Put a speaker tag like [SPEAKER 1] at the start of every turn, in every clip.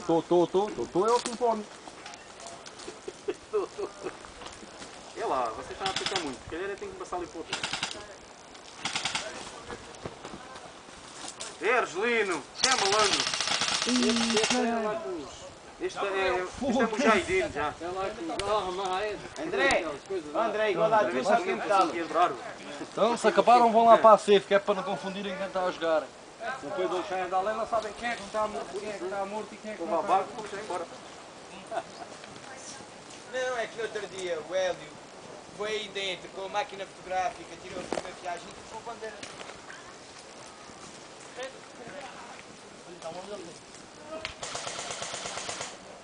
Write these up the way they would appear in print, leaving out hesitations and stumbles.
[SPEAKER 1] Tô é o telefone.
[SPEAKER 2] É lá, vocês estão a aplicar muito. Se calhar eu tenho que passar ali para o outro. É, Argelino, é malandro. Este é mujahideen já.
[SPEAKER 3] André, igual lá, tu sabe quem está.
[SPEAKER 1] Então se acabaram vão lá para a safe, que é para não confundirem quem está a jogar. Depois eles saem da lei, não sabem quem é que está morto, quem é que está morto e quem é que não está.
[SPEAKER 2] Vamos já embora.
[SPEAKER 3] Não, é que no outro dia o Hélio foi aí dentro com a máquina fotográfica, tirou a fotografia e ficou a bandeira.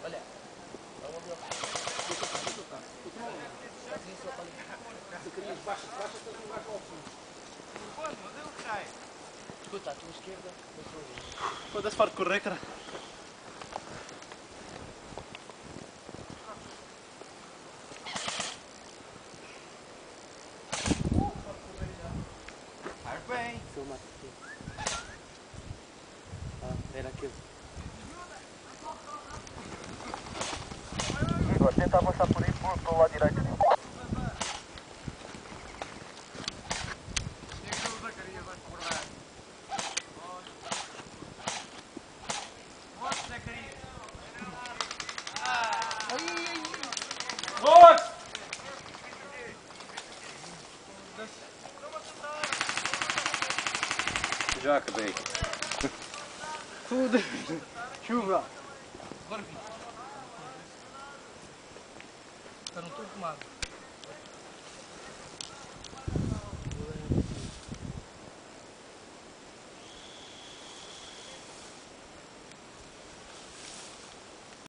[SPEAKER 3] Olha, escuta, à tua esquerda,
[SPEAKER 1] Foda-se para correr, cara.
[SPEAKER 3] bem.
[SPEAKER 2] Filmar aqui. Era aquilo.
[SPEAKER 4] Igor, tenta avançar por aí, pro lado direito.
[SPEAKER 1] Já acabei.
[SPEAKER 3] Foda-se. Chuva.
[SPEAKER 1] Agora vi. Está no topo tomado.